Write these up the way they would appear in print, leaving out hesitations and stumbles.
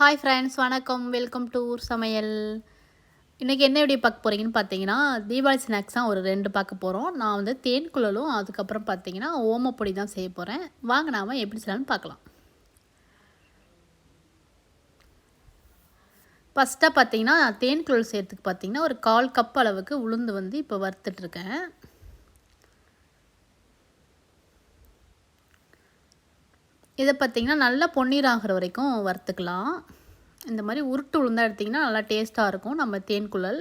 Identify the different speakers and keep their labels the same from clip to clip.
Speaker 1: Hi friends, வணக்கம். Welcome to ஊர் சமையல். இன்றைக்கி என்ன வீடியோ பார்க்க போகிறீங்கன்னு பார்த்தீங்கன்னா, தீபாவளி ஸ்நாக்ஸ் தான் ஒரு 2 பார்க்க போகிறோம். நான் வந்து தேன்குழலும் அதுக்கப்புறம் பார்த்தீங்கன்னா ஓமப்பொடி தான் செய்ய போகிறேன். வாங்க நாம எப்படி செய்யலாம்னு பார்க்கலாம். ஃபஸ்ட்டாக பார்த்தீங்கன்னா தேன்குழல் செய்கிறதுக்கு பார்த்தீங்கன்னா ஒரு 1/4 கப் அளவுக்கு உளுந்து வந்து இப்போ வறுத்துட்ருக்கேன். இதை பார்த்திங்கன்னா நல்லா பொன்னிறாகிற வரைக்கும் வறுத்துக்கலாம். இந்த மாதிரி உருட்டு உளுந்தாக எடுத்திங்கன்னா நல்லா டேஸ்ட்டாக இருக்கும் நம்ம தேன்குழல்.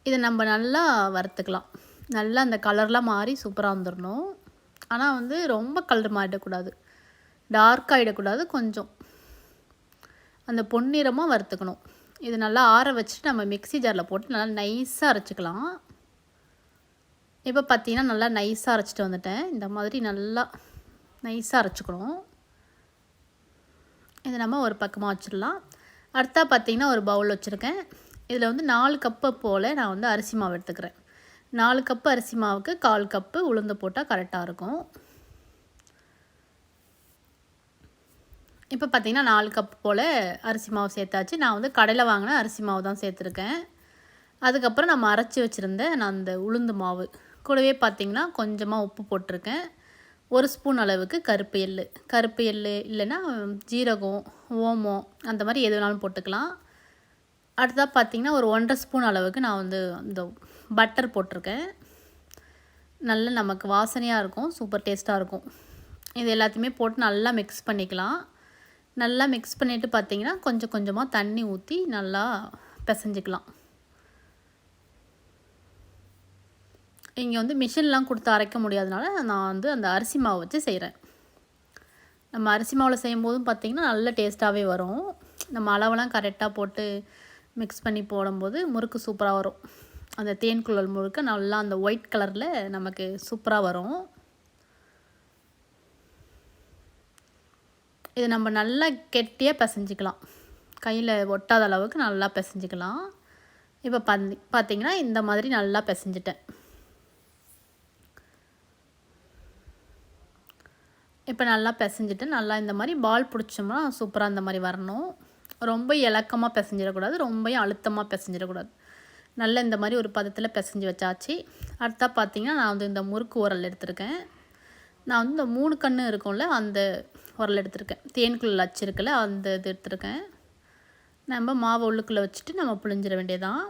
Speaker 1: இதை நம்ம நல்லா வறுத்துக்கலாம். நல்லா அந்த கலர்லாம் மாறி சூப்பராக வந்துடணும். ஆனால் வந்து ரொம்ப கலர் மாறிடக்கூடாது, டார்க் ஆகிடக்கூடாது, கொஞ்சம் அந்த பொன்னிறமாக வறுத்துக்கணும். இது நல்லா ஆற வச்சுட்டு நம்ம மிக்ஸி ஜாரில் போட்டு நல்லா நைஸாக அரைச்சிக்கலாம். இப்போ பார்த்தீங்கன்னா நல்லா நைஸாக அரைச்சிட்டு வந்துட்டேன். இந்த மாதிரி நல்லா நைஸாக அரைச்சிக்கணும். இதை நம்ம ஒரு பக்கமாக வச்சிடலாம். அடுத்தா பார்த்திங்கன்னா ஒரு பவுல் வச்சுருக்கேன். இதில் வந்து 4 கப்பு போல் நான் வந்து அரிசி மாவு எடுத்துக்கிறேன். 4 கப்பு அரிசி மாவுக்கு 1/4 கப்பு உளுந்து போட்டால் கரெக்டாக இருக்கும். இப்போ பார்த்திங்கன்னா 4 கப்பு போல் அரிசி மாவு சேர்த்தாச்சு. நான் வந்து கடையில் வாங்கின அரிசி மாவு தான் சேர்த்துருக்கேன். அதுக்கப்புறம் நம்ம அரைச்சி வச்சுருந்த நான் அந்த உளுந்து மாவு கூடவே பார்த்திங்கன்னா கொஞ்சமாக உப்பு போட்டிருக்கேன். 1 ஸ்பூன் அளவுக்கு கருப்பு எள் இல்லைன்னா ஜீரகம், ஓமம் அந்த மாதிரி எது வேணாலும் போட்டுக்கலாம். அடுத்ததாக பார்த்திங்கன்னா ஒரு 1.5 ஸ்பூன் அளவுக்கு நான் வந்து இந்த பட்டர் போட்டிருக்கேன். நல்ல நமக்கு வாசனையாக இருக்கும், சூப்பர் டேஸ்ட்டாக இருக்கும். இது எல்லாத்தையுமே போட்டு நல்லா மிக்ஸ் பண்ணிக்கலாம். நல்லா மிக்ஸ் பண்ணிவிட்டு பார்த்திங்கன்னா கொஞ்சம் கொஞ்சமாக தண்ணி ஊற்றி நல்லா பிசைஞ்சிக்கலாம். இங்கே வந்து மிஷின்லாம் கொடுத்து அரைக்க முடியாதனால நான் வந்து அந்த அரிசி மாவு வச்சு செய்கிறேன். நம்ம அரிசி மாவில் செய்யும்போதும் பார்த்திங்கன்னா நல்ல டேஸ்ட்டாகவே வரும். நம்ம அளவெல்லாம் கரெக்டாக போட்டு மிக்ஸ் பண்ணி போடும்போது முறுக்கு சூப்பராக வரும். அந்த தேன்குழல் முறுக்கு நல்லா அந்த ஒயிட் கலரில் நமக்கு சூப்பராக வரும். இது நம்ம நல்லா கெட்டியாக பிசைஞ்சிக்கலாம். கையில் ஒட்டாத அளவுக்கு நல்லா பிசைஞ்சிக்கலாம். இப்போ பார்த்திங்கன்னா இந்த மாதிரி நல்லா பிசைஞ்சிட்டேன். இப்போ நல்லா பிசைஞ்சிட்டு நல்லா இந்த மாதிரி பால் பிடிச்சோம்னா சூப்பராக இந்த மாதிரி வரணும். ரொம்ப இலக்கமாக பிசைஞ்சிடக்கூடாது, ரொம்ப அழுத்தமாக பிசைஞ்சிடக்கூடாது. நல்லா இந்த மாதிரி ஒரு பதத்தில் பிசைஞ்சு வச்சாச்சு. அடுத்தா பார்த்திங்கன்னா நான் வந்து இந்த முறுக்கு உரல் எடுத்திருக்கேன். நான் வந்து இந்த 3 கன்று இருக்கும்ல அந்த உரல் எடுத்திருக்கேன். தேன்குழல் அச்சு இருக்குல்ல அந்த இது எடுத்திருக்கேன். நம்ம மாவை உள்ளுக்குள்ளே வச்சுட்டு நம்ம புழிஞ்சிட வேண்டியதான்.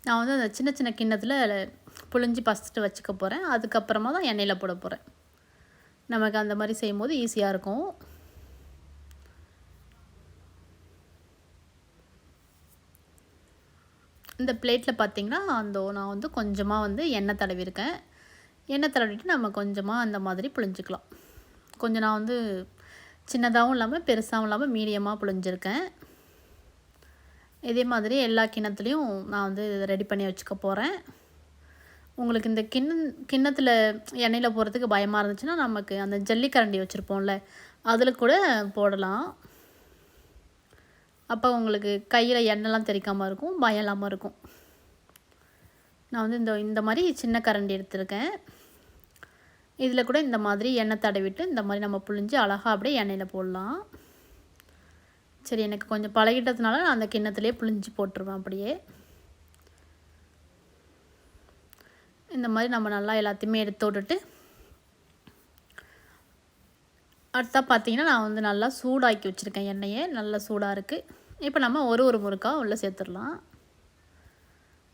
Speaker 1: நான் வந்து அந்த சின்ன சின்ன கிண்ணத்தில் புழிஞ்சி ஃபஸ்ட்டு வச்சுக்க போகிறேன். அதுக்கப்புறமா தான் எண்ணெயில் போட போகிறேன். நமக்கு அந்த மாதிரி செய்யும்போது ஈஸியாக இருக்கும். இந்த பிளேட்டில் பார்த்திங்கன்னா நான் வந்து கொஞ்சமாக வந்து எண்ணெய் தடவிருக்கேன். எண்ணெய் தடவிட்டு நம்ம கொஞ்சமாக அந்த மாதிரி புழிஞ்சிக்கலாம். கொஞ்சம் நான் வந்து சின்னதாகவும் இல்லாமல் பெருசாகவும் இல்லாமல் மீடியமாக புழிஞ்சிருக்கேன். இதே மாதிரி எல்லா கிண்ணத்துலேயும் நான் வந்து ரெடி பண்ணி வச்சுக்க போகிறேன். உங்களுக்கு இந்த கிண்ணத்தில் எண்ணெயில் போடுறதுக்கு பயமாக இருந்துச்சுன்னா நமக்கு அந்த ஜல்லிக்கரண்டி வச்சுருப்போம்ல அதில் கூட போடலாம். அப்போ உங்களுக்கு கையில் எண்ணெய்லாம் தெறிக்காமல் இருக்கும், பயம் இல்லாமல் இருக்கும். நான் வந்து இந்த மாதிரி சின்ன கரண்டி எடுத்திருக்கேன். இதில் கூட இந்த மாதிரி எண்ணெய் தடவிட்டு இந்த மாதிரி நம்ம புழிஞ்சு அழகாக அப்படியே எண்ணெயில் போடலாம். சரி, எனக்கு கொஞ்சம் பழகிட்டதுனால நான் அந்த கிண்ணத்துலேயே புழிஞ்சு போட்டுருவேன். அப்படியே இந்த மாதிரி நம்ம நல்லா எல்லாத்தையுமே எடுத்து விட்டுட்டு அடுத்தா பார்த்திங்கன்னா நான் வந்து நல்லா சூடாக்கி வச்சுருக்கேன். எண்ணெயே நல்லா சூடாக இருக்குது. இப்போ நம்ம ஒரு முறுக்காக உள்ளே சேர்த்துடலாம்.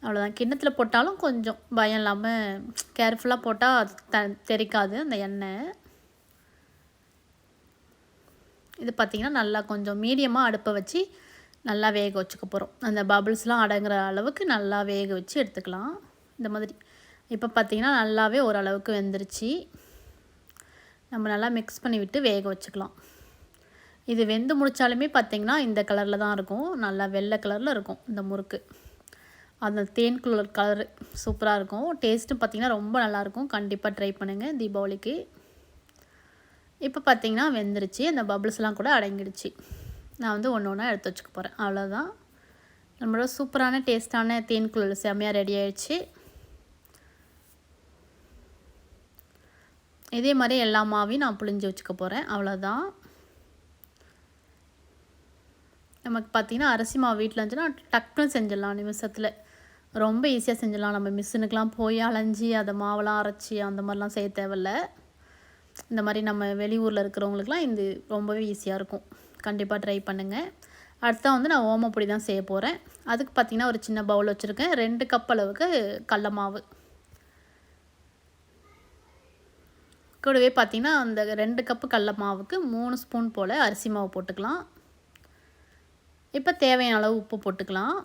Speaker 1: அவ்வளோதான். கிண்ணத்தில் போட்டாலும் கொஞ்சம் பயம் இல்லாமல் கேர்ஃபுல்லாக போட்டால் தெறிக்காது அந்த எண்ணெய். இது பார்த்திங்கன்னா நல்லா கொஞ்சம் மீடியமாக அடுப்பை வச்சு நல்லா வேக வச்சுக்க போகிறோம். அந்த பபிள்ஸ்லாம் அடங்குற அளவுக்கு நல்லா வேக வச்சு எடுத்துக்கலாம். இந்த மாதிரி இப்போ பார்த்திங்கன்னா நல்லாவே ஓரளவுக்கு வெந்துருச்சு. நம்ம நல்லா மிக்ஸ் பண்ணி விட்டு வேக வச்சுக்கலாம். இது வெந்து முடித்தாலுமே பார்த்திங்கன்னா இந்த கலரில் தான் இருக்கும், நல்லா வெள்ளை கலரில் இருக்கும் இந்த முறுக்கு. அந்த தேன்குழல் கலரு சூப்பராக இருக்கும். டேஸ்ட்டும் பார்த்திங்கன்னா ரொம்ப நல்லாயிருக்கும். கண்டிப்பாக ட்ரை பண்ணுங்கள் தீபாவளிக்கு. இப்போ பார்த்திங்கன்னா வெந்துருச்சு, அந்த பபிள்ஸ்லாம் கூட அடங்கிடுச்சு. நான் வந்து ஒன்று ஒன்றா எடுத்து வச்சுக்க போகிறேன். அவ்வளோதான், நம்மளோட சூப்பரான டேஸ்ட்டான தேன்குழல் செம்மையாக ரெடி ஆகிடுச்சு. இதே மாதிரி எல்லா மாவையும் நான் புழிஞ்சு வச்சுக்க போகிறேன். அவ்வளோதான். நமக்கு பார்த்திங்கன்னா அரிசி மாவு வீட்டில் இருந்துச்சுன்னா டக்குன்னு செஞ்சிடலாம் நிமிஷத்தில். ரொம்ப ஈஸியாக செஞ்சிடலாம். நம்ம மிஷினுக்கெலாம் போய் அலைஞ்சி அதை மாவெல்லாம் அரைச்சி அந்த மாதிரிலாம் செய்ய தேவையில்ல. இந்த மாதிரி நம்ம வெளியூரில் இருக்கிறவங்களுக்குலாம் இது ரொம்பவே ஈஸியாக இருக்கும். கண்டிப்பாக ட்ரை பண்ணுங்கள். அடுத்தா வந்து நான் ஓமப்பொடி தான் செய்ய போகிறேன். அதுக்கு பார்த்திங்கன்னா ஒரு சின்ன பவுல் வச்சுருக்கேன். 2 கப் அளவுக்கு கடல மாவு. கூடவே பார்த்திங்கன்னா அந்த 2 கப்பு கடல மாவுக்கு 3 ஸ்பூன் போல் அரிசி மாவு போட்டுக்கலாம். இப்போ தேவையான அளவு உப்பு போட்டுக்கலாம்.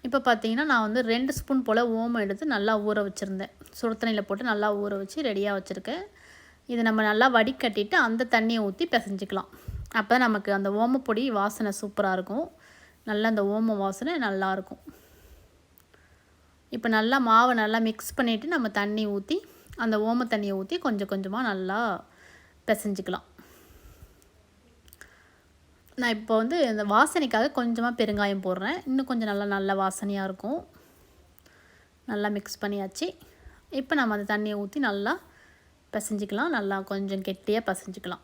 Speaker 1: இப்போ பார்த்திங்கன்னா நான் வந்து 2 ஸ்பூன் போல் ஓமம் எடுத்து நல்லா ஊற வச்சுருந்தேன். சுடு தண்ணியில் போட்டு நல்லா ஊற வச்சு ரெடியாக வச்சுருக்கேன். இதை நம்ம நல்லா வடிகட்டிட்டு அந்த தண்ணியை ஊற்றி பிசைஞ்சிக்கலாம். அப்போ தான் நமக்கு அந்த ஓமப்பொடி வாசனை சூப்பராக இருக்கும். நல்லா அந்த ஓம வாசனை நல்லாயிருக்கும். இப்போ நல்லா மாவை நல்லா மிக்ஸ் பண்ணிவிட்டு நம்ம தண்ணி ஊற்றி அந்த ஓம தண்ணியை ஊற்றி கொஞ்சம் கொஞ்சமாக நல்லா பிசைஞ்சிக்கலாம். நான் இப்போ வந்து இந்த வாசனைக்காக கொஞ்சமாக பெருங்காயம் போடுறேன். இன்னும் கொஞ்சம் நல்ல வாசனையாக இருக்கும். நல்லா மிக்ஸ் பண்ணியாச்சு. இப்போ நம்ம அந்த தண்ணியை ஊற்றி நல்லா பிசைஞ்சிக்கலாம். நல்லா கொஞ்சம் கெட்டியாக பிசைஞ்சிக்கலாம்.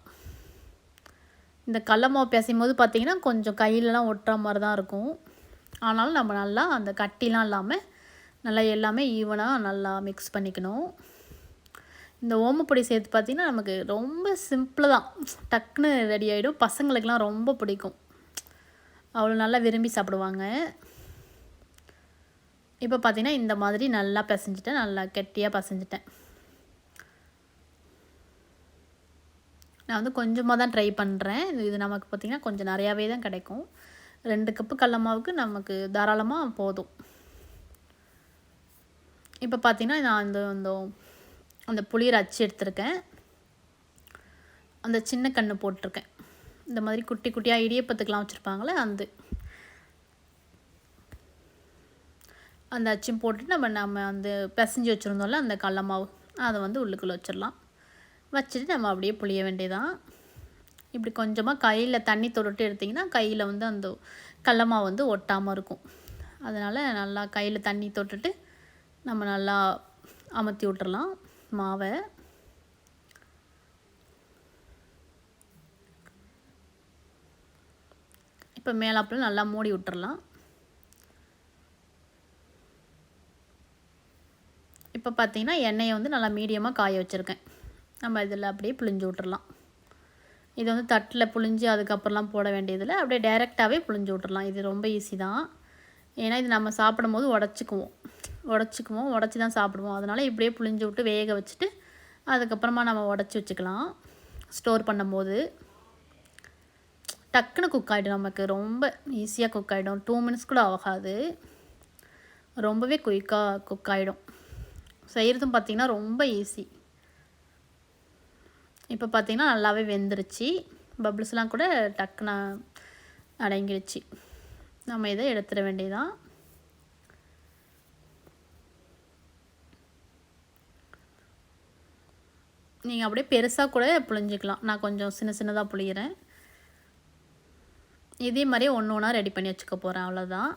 Speaker 1: இந்த கடல மாவு பிசையும் போது பார்த்திங்கன்னா கொஞ்சம் கையிலலாம் ஒட்டுற மாதிரி தான் இருக்கும். ஆனாலும் நம்ம நல்லா அந்த கட்டிலாம் இல்லாமல் நல்லா எல்லாமே ஈவனாக நல்லா மிக்ஸ் பண்ணிக்கணும். இந்த ஓமப்பொடி சேர்த்து பார்த்திங்கன்னா நமக்கு ரொம்ப சிம்பிள் தான். டக்குன்னு ரெடி ஆகிடும். பசங்களுக்கெலாம் ரொம்ப பிடிக்கும். அவ்வளோ நல்லா விரும்பி சாப்பிடுவாங்க. இப்போ பார்த்திங்கன்னா இந்த மாதிரி நல்லா பிசைஞ்சிட்டேன். நல்லா கெட்டியாக பிசைஞ்சிட்டேன். நான் வந்து கொஞ்சமாக தான் ட்ரை பண்ணுறேன். இது நமக்கு பார்த்திங்கன்னா கொஞ்சம் நிறையாவே தான் கிடைக்கும். 2 கப்பு கடல மாவுக்கு நமக்கு தாராளமாக போதும். இப்போ பார்த்திங்கன்னா நான் அந்த புளியை அச்சு எடுத்துருக்கேன். அந்த சின்ன கன்று போட்டிருக்கேன். இந்த மாதிரி குட்டி குட்டியாக இடியப்பத்துக்கெலாம் வச்சுருப்பாங்களே அந்த அச்சும் போட்டுட்டு நம்ம அந்த பிசைஞ்சு வச்சுருந்தோம்ல அந்த கடல மாவு அதை வந்து உள்ளுக்குள்ளே வச்சிடலாம். வச்சுட்டு நம்ம அப்படியே புளிய வேண்டியதான். இப்படி கொஞ்சமாக கையில் தண்ணி தொட்டுட்டு எடுத்திங்கன்னா கையில் வந்து அந்த கடல மாவு வந்து ஒட்டாமல் இருக்கும். அதனால் நல்லா கையில் தண்ணி தொட்டுட்டு நம்ம நல்லா அமர்த்தி விட்டுறலாம் மாவை. இப்போ மேலாப்பில் நல்லா மூடி விட்டுறலாம். இப்போ பார்த்திங்கன்னா எண்ணெயை வந்து நல்லா மீடியமாக காய வச்சுருக்கேன். நம்ம இதில் அப்படியே புழிஞ்சு விட்டுறலாம். இது வந்து தட்டில் புழிஞ்சு அதுக்கப்புறம்லாம் போட வேண்டியதில்லை. அப்படியே டைரெக்டாகவே புழிஞ்சு விட்டுறலாம். இது ரொம்ப ஈஸி தான். ஏன்னா இது நம்ம சாப்பிடும்போது உடச்சி தான் சாப்பிடுவோம். அதனால் இப்படியே புழிஞ்சு விட்டு வேக வச்சுட்டு அதுக்கப்புறமா நம்ம உடச்சி வச்சுக்கலாம். ஸ்டோர் பண்ணும்போது டக்குன்னு குக் ஆகிடும். நமக்கு ரொம்ப ஈஸியாக குக் ஆகிடும். 2 மினிட்ஸ் கூட ஆகாது. ரொம்பவே குயிக்காக குக் ஆகிடும். செய்கிறதும் பார்த்திங்கன்னா ரொம்ப ஈஸி. இப்போ பார்த்திங்கன்னா நல்லாவே வெந்துருச்சு. பபிள்ஸ்லாம் கூட டக்குன்னு அடங்கிடுச்சு. நம்ம இதை எடுத்துட வேண்டியதான். நீங்கள் அப்படியே பெருசாக கூட புழிஞ்சிக்கலாம். நான் கொஞ்சம் சின்னதாக புழிகிறேன். இதே மாதிரியே ஒன்று ஒன்றா ரெடி பண்ணி வச்சுக்க போகிறேன். அவ்வளோதான்.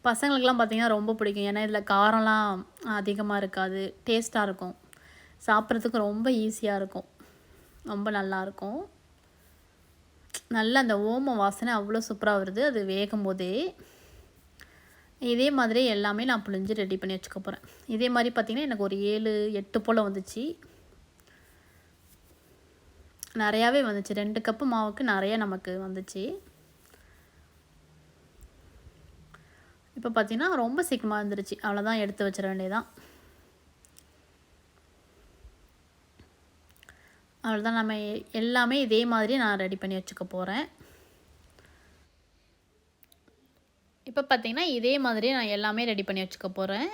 Speaker 1: பசங்களுக்கெலாம் பார்த்திங்கன்னா ரொம்ப பிடிக்கும். ஏன்னா இதில் காரம்லாம் அதிகமாக இருக்காது. டேஸ்ட்டாக இருக்கும். சாப்பிட்றதுக்கு ரொம்ப ஈஸியாக இருக்கும். ரொம்ப நல்லாயிருக்கும். நல்ல அந்த ஓம வாசனை அவ்வளோ சூப்பராக வருது அது வேகும் போதே. இதே மாதிரி எல்லாமே நான் புழிஞ்சு ரெடி பண்ணி வச்சுக்க போகிறேன். இதே மாதிரி பார்த்திங்கன்னா எனக்கு ஒரு 7, 8 போல் வந்துச்சு. நிறையாவே வந்துச்சு. 2 கப்பு மாவுக்கு நிறையா நமக்கு வந்துச்சு. இப்போ பார்த்திங்கன்னா ரொம்ப சீக்கிரமாக வந்துருச்சு. அவ்வளோதான், எடுத்து வச்சிட வேண்டியதான். அவ்வளோதான். நம்ம எல்லாமே இதே மாதிரி நான் ரெடி பண்ணி வச்சுக்க போகிறேன். இப்போ பார்த்திங்கன்னா இதே மாதிரி நான் எல்லாமே ரெடி பண்ணி வச்சுக்க போகிறேன்.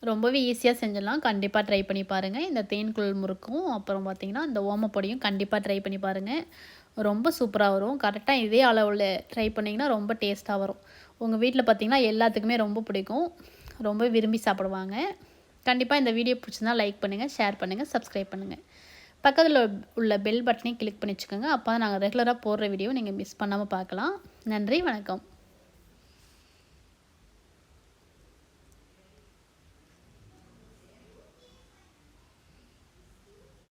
Speaker 1: ரொம்பவே ஈஸியாக செஞ்சிடலாம். கண்டிப்பாக ட்ரை பண்ணி பாருங்கள். இந்த தேன்குழல் முறுக்கும் அப்புறம் பார்த்திங்கன்னா இந்த ஓமப்பொடியும் கண்டிப்பாக ட்ரை பண்ணி பாருங்கள். ரொம்ப சூப்பராக வரும். கரெக்டாக இதே அளவில் ட்ரை பண்ணிங்கன்னா ரொம்ப டேஸ்ட்டாக வரும். உங்கள் வீட்டில் பார்த்திங்கன்னா எல்லாத்துக்குமே ரொம்ப பிடிக்கும். ரொம்ப விரும்பி சாப்பிடுவாங்க. கண்டிப்பாக இந்த வீடியோ பிடிச்சிருந்தா லைக் பண்ணுங்கள், ஷேர் பண்ணுங்கள், சப்ஸ்கிரைப் பண்ணுங்கள். பக்கத்தில் உள்ள பெல் பட்டனையும் கிளிக் பண்ணி வச்சுக்கோங்க. அப்போ தான் நாங்கள் ரெகுலராக போடுற வீடியோ நீங்கள் மிஸ் பண்ணாமல் பார்க்கலாம். நன்றி, வணக்கம்.